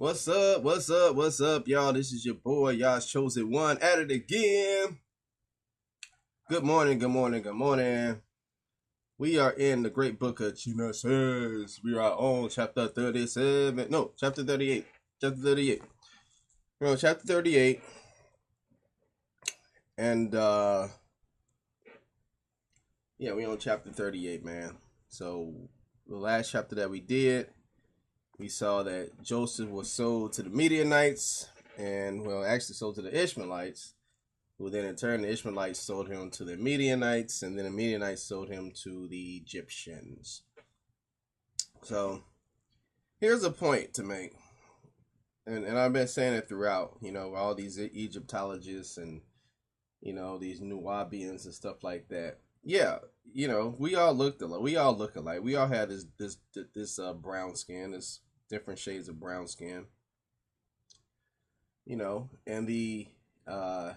What's up? What's up? What's up, y'all? This is your boy, y'all's chosen one, at it again. Good morning, good morning, good morning. We are in the great book of Genesis. We are on chapter 37. No, chapter 38. Chapter 38. We're on chapter 38. And, yeah, we're on chapter 38, man. So, the last chapter that we did, we saw that Joseph was sold to the Midianites, and well, actually sold to the Ishmaelites, who then in turn the Ishmaelites sold him to the Midianites, and then the Midianites sold him to the Egyptians. So here's a point to make, and I've been saying it throughout, all these Egyptologists and these Nubians and stuff like that. Yeah, we all looked alike. We all look alike. We all had this brown skin, this different shades of brown skin. And the and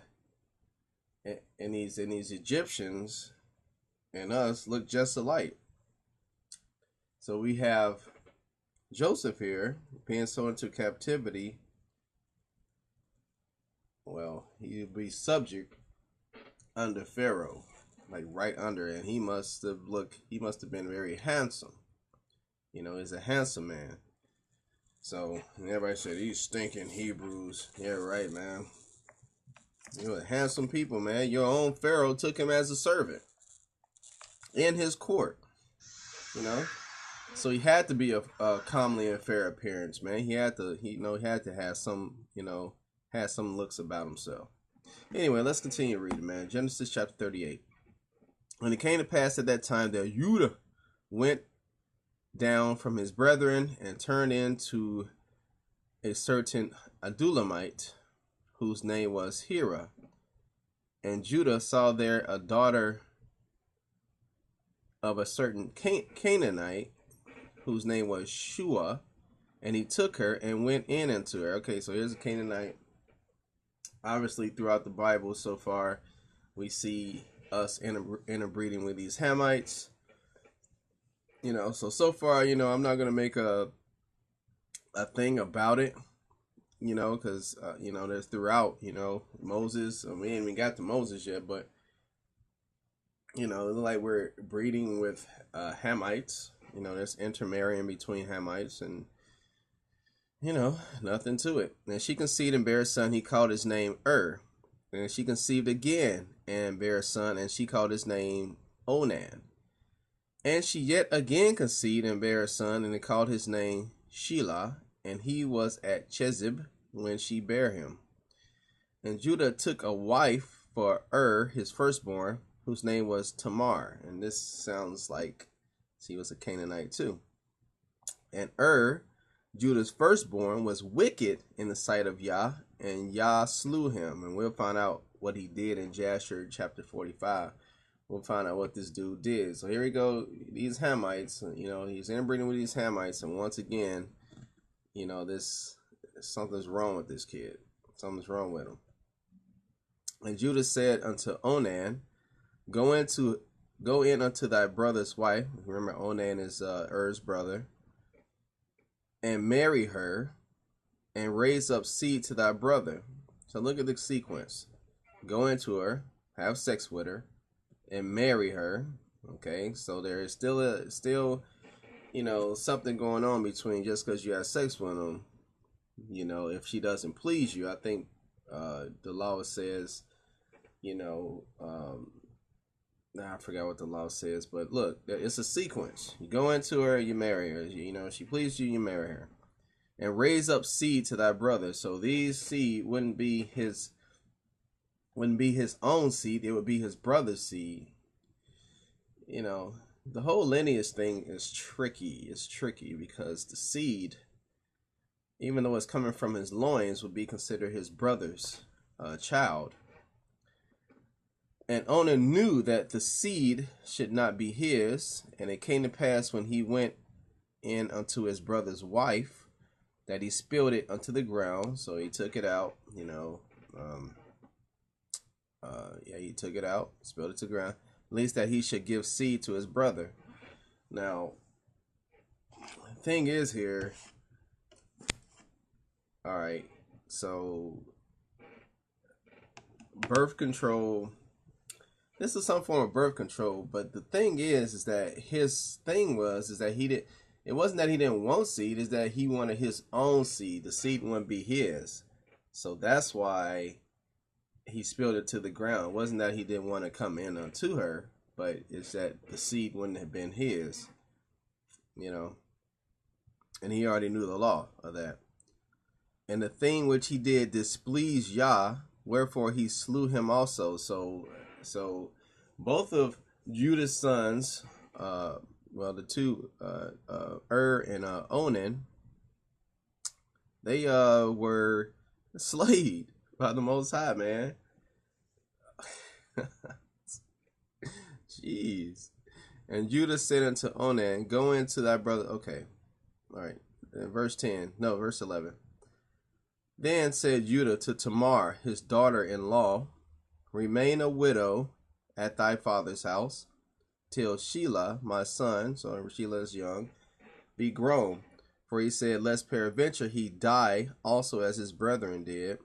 these Egyptians and us look just alike. So we have Joseph here being sold into captivity. Well, he'd be subject under Pharaoh, like right under, and he must have been very handsome. He's a handsome man. So everybody said these stinking Hebrews. Yeah, right, man. You're handsome people, man. Your own Pharaoh took him as a servant in his court. So he had to be a comely and fair appearance, man. He had to have some, had some looks about himself. Anyway, let's continue reading, man. Genesis chapter 38. And it came to pass at that time that Judah went down from his brethren and turned into a certain Adulamite, whose name was Hira. And Judah saw there a daughter of a certain Canaanite, whose name was Shua, and he took her and went in unto her. Okay, so here's a Canaanite. Obviously, throughout the Bible so far, we see us interbreeding with these Hamites. So far, I'm not going to make a thing about it, because, there's throughout, Moses. We ain't even got to Moses yet, but, like we're breeding with Hamites. There's intermarrying between Hamites, and, nothing to it. And she conceived and bare a son. He called his name And she conceived again and bare a son, and she called his name Onan. And she yet again conceived and bare a son, and they called his name Shelah, and he was at Chezib when she bare him. And Judah took a wife for his firstborn, whose name was Tamar. And this sounds like she was a Canaanite too. And Judah's firstborn, was wicked in the sight of Yah, and Yah slew him. And we'll find out what he did in Jasher chapter 45. We'll find out what this dude did. So here we go. These Hamites, he's interbreeding with these Hamites. And once again, something's wrong with this kid. Something's wrong with him. And Judah said unto Onan, Go in unto thy brother's wife. Remember, Onan is Er's brother. And marry her, and raise up seed to thy brother. So look at the sequence. Go into her, have sex with her, and marry her. Okay, so there is still something going on between just because you have sex with them. If she doesn't please you, I think the law says, I forgot what the law says, but look, it's a sequence. You go into her, you marry her. If she pleases you, you marry her, and raise up seed to thy brother. So these seed wouldn't be his own seed; it would be his brother's seed. The whole lineage thing is tricky. It's tricky because the seed, even though it's coming from his loins, would be considered his brother's child. And Onan knew that the seed should not be his, and it came to pass when he went in unto his brother's wife, that he spilled it unto the ground. So he took it out, he took it out, spilled it to the ground, least that he should give seed to his brother. Now, the thing is here, All right. So birth control. This is some form of birth control, but the thing is that his thing is that he did. It wasn't that he didn't want seed; is that he wanted his own seed. The seed wouldn't be his, so that's why he spilled it to the ground. It wasn't that he didn't want to come in unto her, but it's that the seed wouldn't have been his, you know. And he already knew the law of that. And the thing which he did displeased Yah, wherefore he slew him also. So both of Judah's sons, the two, and Onan, they were slayed by the Most High, man. Jeez. And Judah said unto Onan, go into thy brother. Okay. All right. Verse 11. Then said Judah to Tamar, his daughter-in-law, remain a widow at thy father's house, till Shelah, my son, so Shelah is young, be grown. For he said, lest peradventure he die also as his brethren did.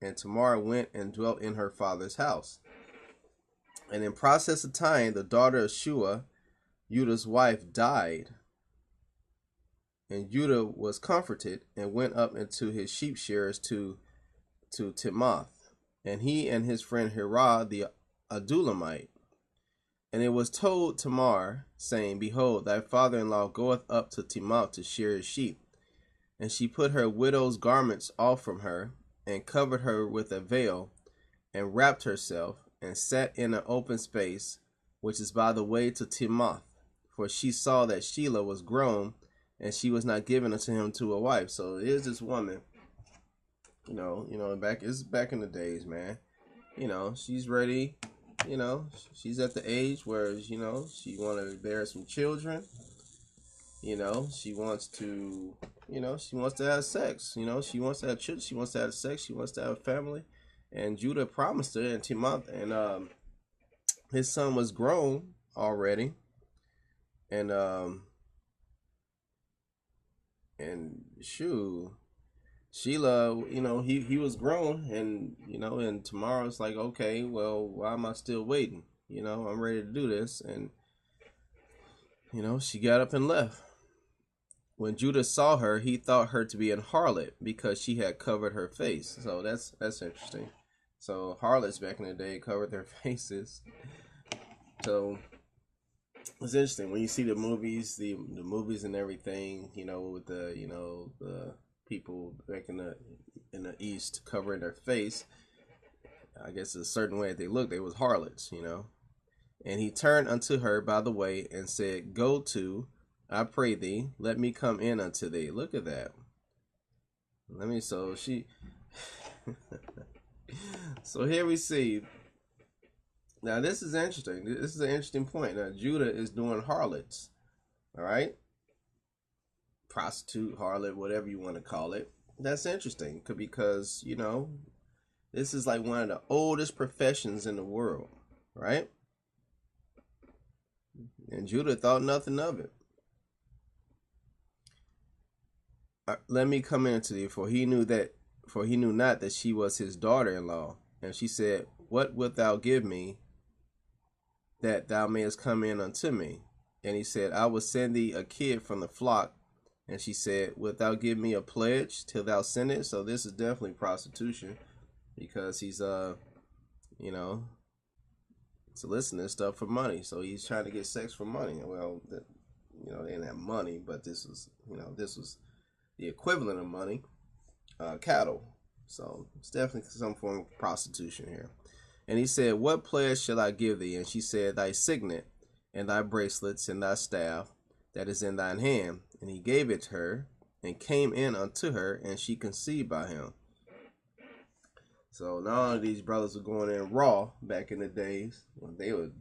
And Tamar went and dwelt in her father's house. And in process of time, the daughter of Shua, Judah's wife, died. And Judah was comforted and went up into his sheep shearers to Timoth, and he and his friend Hirah the Adulamite. And it was told Tamar, saying, behold, thy father-in-law goeth up to Timoth to shear his sheep. And she put her widow's garments off from her, and covered her with a veil, and wrapped herself, and sat in an open space, which is by the way to Timoth. For she saw that Shelah was grown, and she was not given unto him to a wife. So here's this woman, back in the days, man. She's ready. She's at the age where, she want to bear some children. She wants to, she wants to have sex. She wants to have children. She wants to have sex. She wants to have a family. And Judah promised her, and Timoth, and his son was grown already. And Shelah, he was grown, and tomorrow's like, okay, well, why am I still waiting? I'm ready to do this. And, she got up and left. When Judah saw her, he thought her to be an harlot because she had covered her face. So that's interesting. So harlots back in the day covered their faces. So it's interesting when you see the movies, the movies and everything, with the people back in the East covering their face. I guess a certain way they looked, they was harlots, And he turned unto her by the way and said, go to, I pray thee, let me come in unto thee. Look at that. So here we see. Now this is interesting. This is an interesting point. Now Judah is doing harlots. All right. Prostitute, harlot, whatever you want to call it. That's interesting because, this is like one of the oldest professions in the world, right? And Judah thought nothing of it. Let me come into thee, for he knew not that she was his daughter-in-law. And she said, what wilt thou give me that thou mayest come in unto me? And he said, I will send thee a kid from the flock. And she said, wilt thou give me a pledge till thou send it? So this is definitely prostitution, because he's soliciting stuff for money. So he's trying to get sex for money. Well, they didn't have money, but this was the equivalent of money, cattle. So it's definitely some form of prostitution here. And he said, what pledge shall I give thee? And she said, thy signet, and thy bracelets, and thy staff that is in thine hand. And he gave it to her, and came in unto her, and she conceived by him. So none of these brothers were going in raw back in the days. They was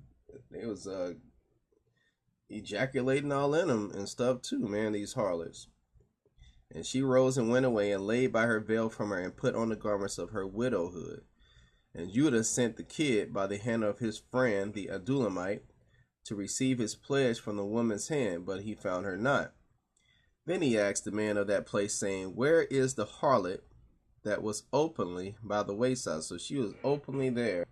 ejaculating all in them and stuff too, man, these harlots. And she rose and went away and laid by her veil from her and put on the garments of her widowhood. And Judah sent the kid by the hand of his friend, the Adulamite, to receive his pledge from the woman's hand, but he found her not. Then he asked the man of that place, saying, where is the harlot that was openly by the wayside. So she was openly there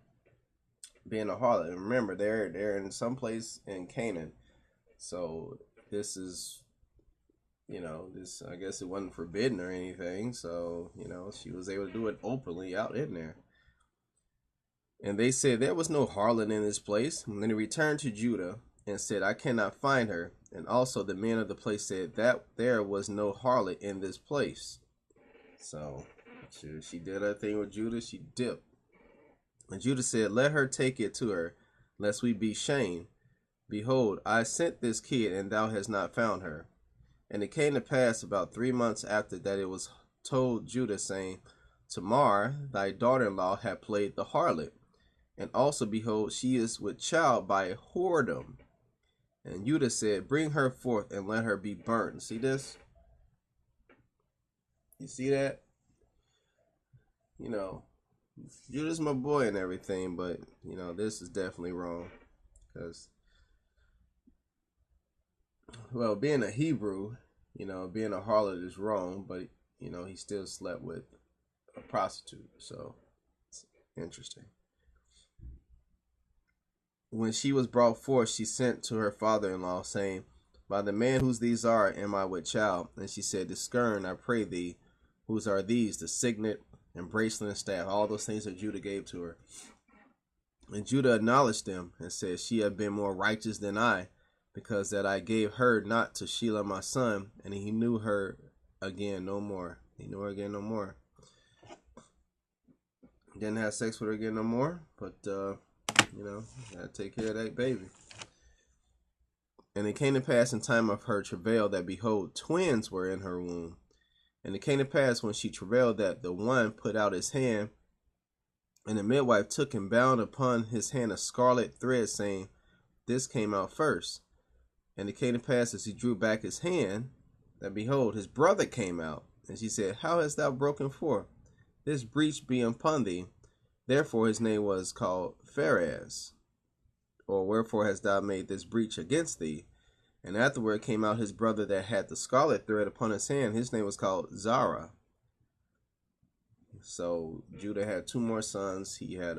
being a harlot. And remember, they're in some place in Canaan. So this is, this, I guess it wasn't forbidden or anything. So, she was able to do it openly out in there. And they said there was no harlot in this place. And then he returned to Judah and said, I cannot find her. And also the men of the place said that there was no harlot in this place. So she did her thing with Judah. She dipped. And Judah said, let her take it to her, lest we be shamed. Behold, I sent this kid, and thou hast not found her. And it came to pass about 3 months after that it was told Judah, saying, Tamar, thy daughter-in-law, hath played the harlot. And also, behold, she is with child by Whoredom. And Judah said, bring her forth and let her be burnt. See this? You see that? Judah's my boy and everything, but, this is definitely wrong. Because, well, being a Hebrew, being a harlot is wrong, but, he still slept with a prostitute. So, it's interesting. When she was brought forth, she sent to her father-in-law, saying, by the man whose these are, am I with child? And she said, discern, I pray thee, whose are these, the signet and bracelet and staff, all those things that Judah gave to her. And Judah acknowledged them and said, she had been more righteous than I, because that I gave her not to Shelah my son, and he knew her again no more. He knew her again no more. Didn't have sex with her again no more, but gotta take care of that baby. And it came to pass in time of her travail that, behold, twins were in her womb. And it came to pass when she travailed that the one put out his hand, and the midwife took and bound upon his hand a scarlet thread, saying, this came out first. And it came to pass as he drew back his hand, that behold, his brother came out. And she said, how hast thou broken forth? This breach be upon thee. Therefore his name was called Pharez. Or wherefore hast thou made this breach against thee? And afterward came out his brother that had the scarlet thread upon his hand. His name was called Zara. So Judah had 2 more sons. He had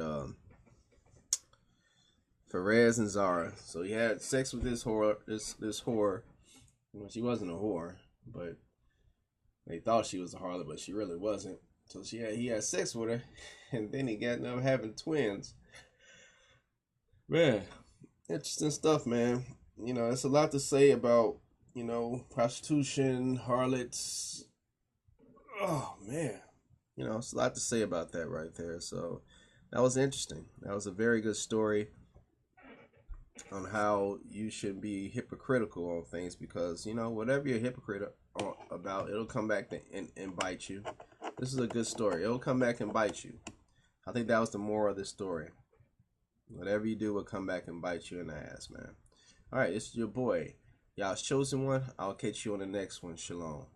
Pharez and Zara. So he had sex with this whore. This whore. Well, she wasn't a whore, but they thought she was a harlot, but she really wasn't. So he had sex with her, and then he got up having twins. Man, interesting stuff, man. It's a lot to say about, prostitution, harlots. Oh, man. It's a lot to say about that right there. So that was interesting. That was a very good story on how you should be hypocritical on things, because, whatever you're a hypocrite about, it'll come back and bite you. This is a good story. It'll come back and bite you. I think that was the moral of this story. Whatever you do will come back and bite you in the ass, man. All right, this is your boy, y'all's chosen one. I'll catch you on the next one. Shalom.